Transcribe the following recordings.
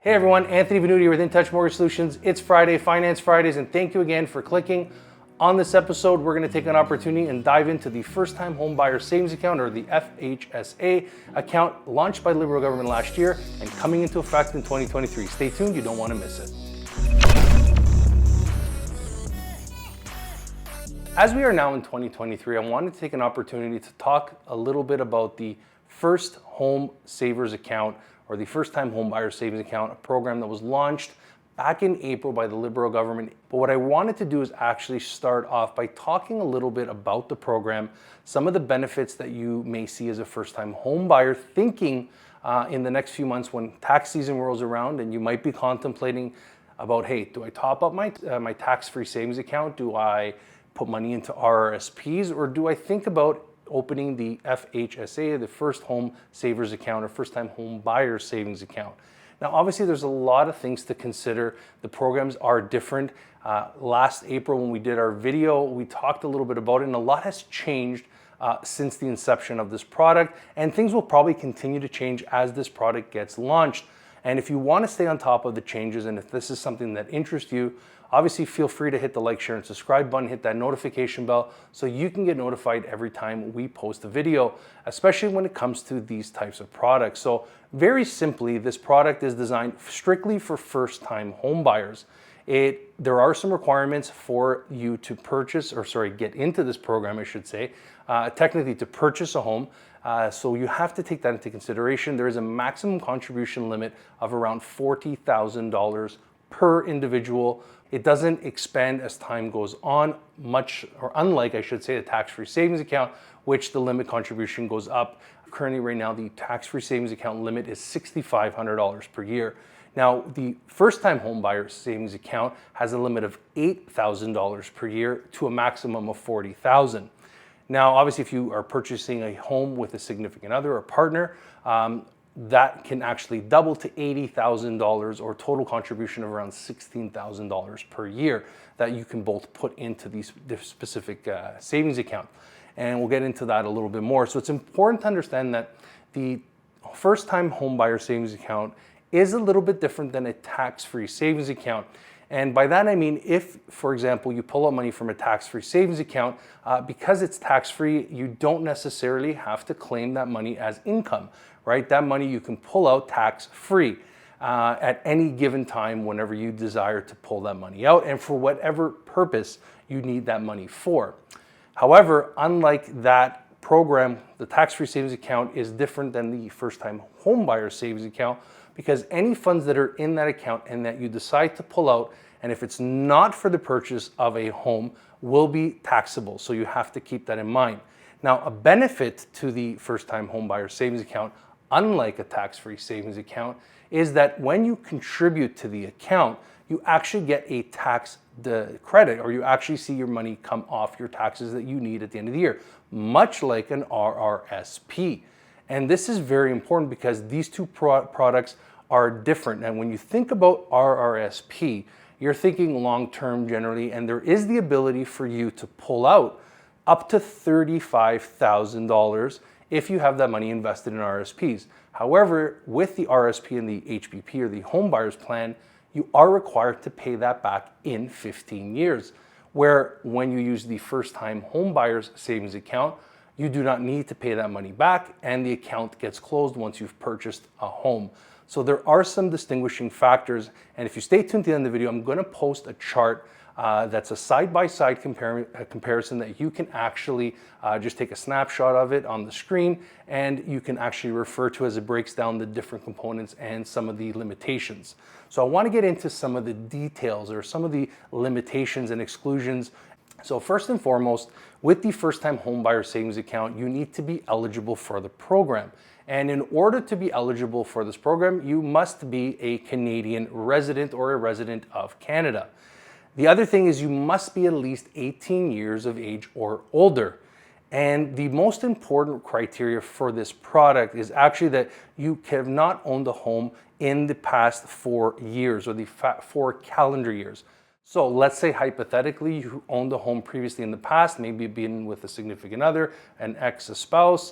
Hey everyone, Anthony Venuto here with InTouch Mortgage Solutions. It's Friday, Finance Fridays, and thank you again for clicking. On this episode, we're going to take an opportunity and dive into the First-Time Home Buyer Savings Account, or the FHSA account, launched by the Liberal government last year and coming into effect in 2023. Stay tuned, you don't want to miss it. As we are now in 2023, I wanted to take an opportunity to talk a little bit about the First Home Savers Account, or the First-Time Home Buyer Savings Account, a program that was launched back in April by the Liberal government. But what I wanted to do is actually start off by talking a little bit about the program, some of the benefits that you may see as a first-time home buyer thinking in the next few months when tax season rolls around, and you might be contemplating about, hey, do I top up my tax-free savings account? Do I put money into RRSPs, or do I think about opening the FHSA, the First Home Savers Account, or First Time Home Buyer Savings Account? Now, obviously, there's a lot of things to consider. The programs are different. Last April, when we did our video, we talked a little bit about it, and a lot has changed since the inception of this product, and things will probably continue to change as this product gets launched. And if you want to stay on top of the changes, and if this is something that interests you, obviously feel free to hit the like, share, and subscribe button, hit that notification bell so you can get notified every time we post a video, especially when it comes to these types of products. So very simply, this product is designed strictly for first-time home buyers. There are some requirements for you to get into this program, I should say, technically to purchase a home. So you have to take that into consideration. There is a maximum contribution limit of around $40,000 per individual. It doesn't expand as time goes on, unlike, I should say, a tax-free savings account, which the limit contribution goes up. Currently, right now, the tax-free savings account limit is $6,500 per year. Now, the first-time home buyer savings account has a limit of $8,000 per year to a maximum of $40,000. Now, obviously, if you are purchasing a home with a significant other or partner, that can actually double to $80,000, or total contribution of around $16,000 per year that you can both put into this specific savings account. And we'll get into that a little bit more. So it's important to understand that the first-time home buyer savings account is a little bit different than a tax-free savings account. And by that I mean, if, for example, you pull out money from a tax-free savings account, because it's tax-free, you don't necessarily have to claim that money as income, right? That money you can pull out tax-free at any given time whenever you desire to pull that money out, and for whatever purpose you need that money for. However, unlike that program, the tax-free savings account is different than the first-time home buyer savings account, because any funds that are in that account and that you decide to pull out, and if it's not for the purchase of a home, will be taxable. So you have to keep that in mind. Now, a benefit to the first-time home buyer savings account, unlike a tax-free savings account, is that when you contribute to the account, you actually get a tax credit, or you actually see your money come off your taxes that you need at the end of the year, much like an RRSP. And this is very important because these two products are different. And when you think about RRSP, you're thinking long-term generally, and there is the ability for you to pull out up to $35,000 if you have that money invested in RRSPs. However, with the RRSP and the HBP, or the home buyer's plan, you are required to pay that back in 15 years. Where when you use the first-time home buyer's savings account, you do not need to pay that money back, and the account gets closed once you've purchased a home. So there are some distinguishing factors, and if you stay tuned to the end of the video, I'm going to post a chart that's a side-by-side comparison that you can actually just take a snapshot of it on the screen, and you can actually refer to as it breaks down the different components and some of the limitations. So I want to get into some of the details, or some of the limitations and exclusions. So first and foremost, with the first-time home buyer savings account, you need to be eligible for the program. And in order to be eligible for this program, you must be a Canadian resident, or a resident of Canada. The other thing is you must be at least 18 years of age or older. And the most important criteria for this product is actually that you have not owned a home in the past 4 years, or the 4 calendar years. So let's say hypothetically you owned a home previously in the past, maybe been with a significant other, an ex, a spouse,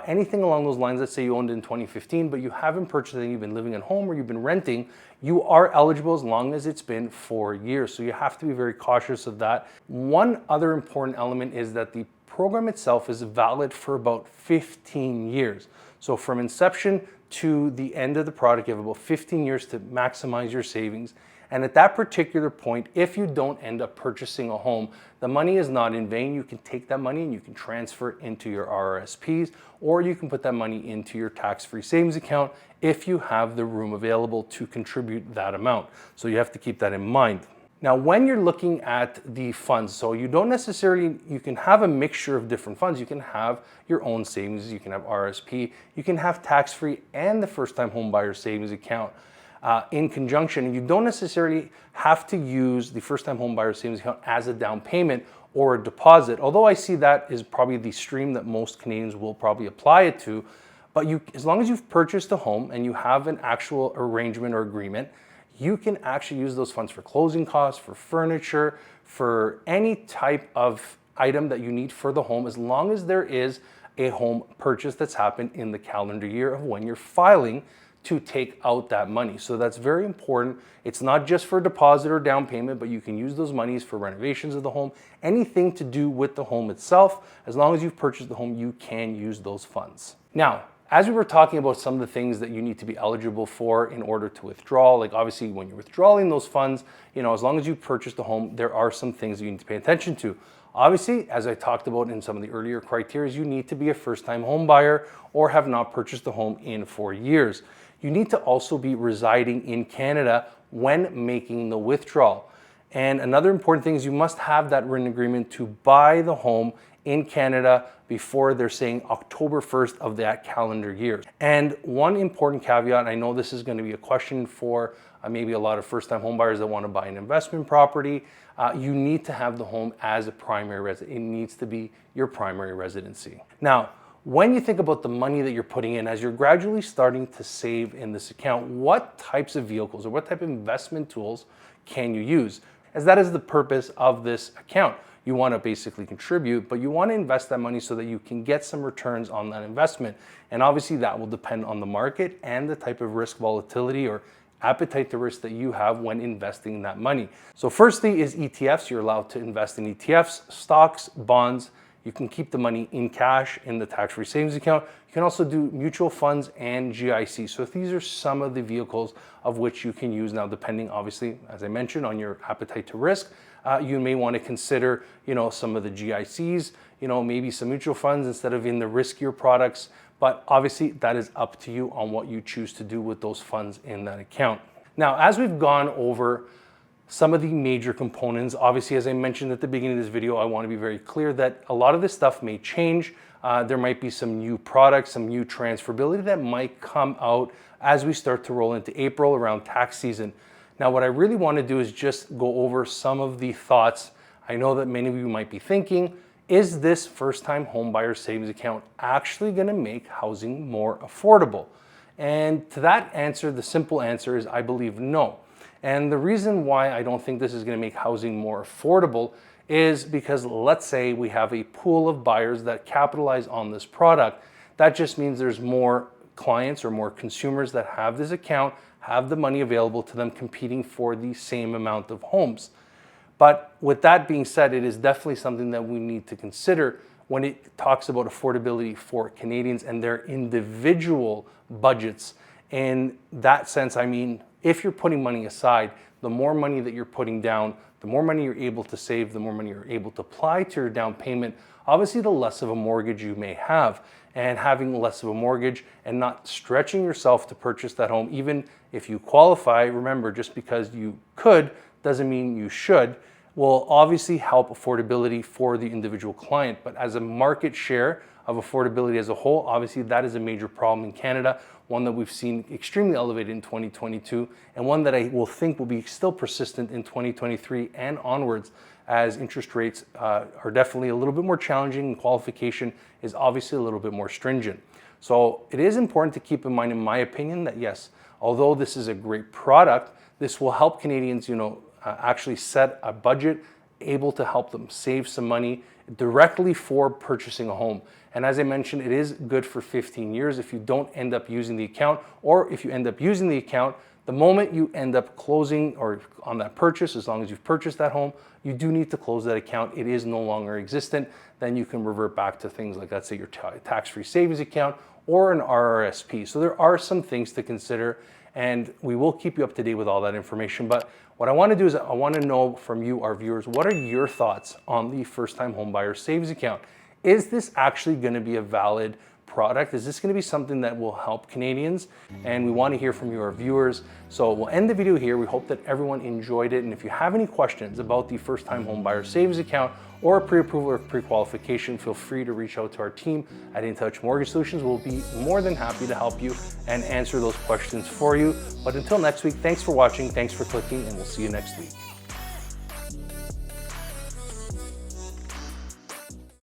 anything along those lines. Let's say you owned it in 2015, but you haven't purchased it, you've been living at home or you've been renting, you are eligible as long as it's been 4 years. So you have to be very cautious of that. One other important element is that the program itself is valid for about 15 years. So from inception to the end of the product, you have about 15 years to maximize your savings. And at that particular point, if you don't end up purchasing a home, the money is not in vain. You can take that money and you can transfer it into your RRSPs, or you can put that money into your tax-free savings account if you have the room available to contribute that amount. So you have to keep that in mind. Now, when you're looking at the funds, so you don't necessarily, you can have a mixture of different funds. You can have your own savings, you can have RSP, you can have tax-free and the first-time home buyer savings account in conjunction. And you don't necessarily have to use the first-time home buyer savings account as a down payment or a deposit, although I see that is probably the stream that most Canadians will probably apply it to. But as long as you've purchased a home and you have an actual arrangement or agreement, you can actually use those funds for closing costs, for furniture, for any type of item that you need for the home, as long as there is a home purchase that's happened in the calendar year of when you're filing to take out that money. So that's very important. It's not just for deposit or down payment, but you can use those monies for renovations of the home, anything to do with the home itself. As long as you've purchased the home, you can use those funds. Now, as we were talking about some of the things that you need to be eligible for in order to withdraw, like obviously when you're withdrawing those funds, as long as you purchased the home, there are some things that you need to pay attention to. Obviously, as I talked about in some of the earlier criteria, you need to be a first-time home buyer or have not purchased a home in 4 years. You need to also be residing in Canada when making the withdrawal. And another important thing is you must have that written agreement to buy the home in Canada before they're saying October 1st of that calendar year. And one important caveat, I know this is going to be a question for maybe a lot of first-time home buyers that want to buy an investment property. You need to have the home as a primary residence. It needs to be your primary residency. Now, when you think about the money that you're putting in, as you're gradually starting to save in this account, what types of vehicles or what type of investment tools can you use? As that is the purpose of this account. You want to basically contribute, but you want to invest that money so that you can get some returns on that investment. And obviously that will depend on the market and the type of risk volatility or appetite to risk that you have when investing that money. So firstly is ETFs. You're allowed to invest in ETFs, stocks, bonds. You can keep the money in cash in the tax-free savings account. You can also do mutual funds and GIC. So these are some of the vehicles of which you can use now, depending obviously, as I mentioned, on your appetite to risk. You may want to consider, some of the GICs, maybe some mutual funds instead of in the riskier products. But obviously that is up to you on what you choose to do with those funds in that account. Now, as we've gone over some of the major components, obviously, as I mentioned at the beginning of this video, I want to be very clear that a lot of this stuff may change. There might be some new products, some new transferability that might come out as we start to roll into April around tax season. Now, what I really want to do is just go over some of the thoughts. I know that many of you might be thinking, is this first-time homebuyer savings account actually going to make housing more affordable? And to that answer, the simple answer is I believe no. And the reason why I don't think this is going to make housing more affordable is because let's say we have a pool of buyers that capitalize on this product. That just means there's more clients or more consumers that have this account, have the money available to them competing for the same amount of homes. But with that being said, it is definitely something that we need to consider when it talks about affordability for Canadians and their individual budgets. In that sense, I mean, if you're putting money aside, the more money that you're putting down, the more money you're able to save, the more money you're able to apply to your down payment, obviously the less of a mortgage you may have. And having less of a mortgage and not stretching yourself to purchase that home, even if you qualify, remember, just because you could doesn't mean you should, will obviously help affordability for the individual client. But as a market share of affordability as a whole, obviously that is a major problem in Canada, one that we've seen extremely elevated in 2022, and one that I will think will be still persistent in 2023 and onwards, as interest rates are definitely a little bit more challenging and qualification is obviously a little bit more stringent. So it is important to keep in mind, in my opinion, that yes, although this is a great product, this will help Canadians, actually set a budget, able to help them save some money directly for purchasing a home. And as I mentioned, it is good for 15 years if you don't end up using the account, or if you end up using the account, the moment you end up closing or on that purchase, as long as you've purchased that home, you do need to close that account. It is no longer existent. Then you can revert back to things like, let's say, your tax-free savings account or an RRSP. So there are some things to consider, and we will keep you up to date with all that information. But what I want to do is I want to know from you, our viewers, what are your thoughts on the first-time homebuyer savings account? Is this actually going to be a valid product? Is this going to be something that will help Canadians? And we want to hear from you, our viewers. So we'll end the video here. We hope that everyone enjoyed it. And if you have any questions about the first-time homebuyer savings account or pre-approval or pre-qualification, feel free to reach out to our team at InTouch Mortgage Solutions. We'll be more than happy to help you and answer those questions for you. But until next week, thanks for watching, thanks for clicking, and we'll see you next week.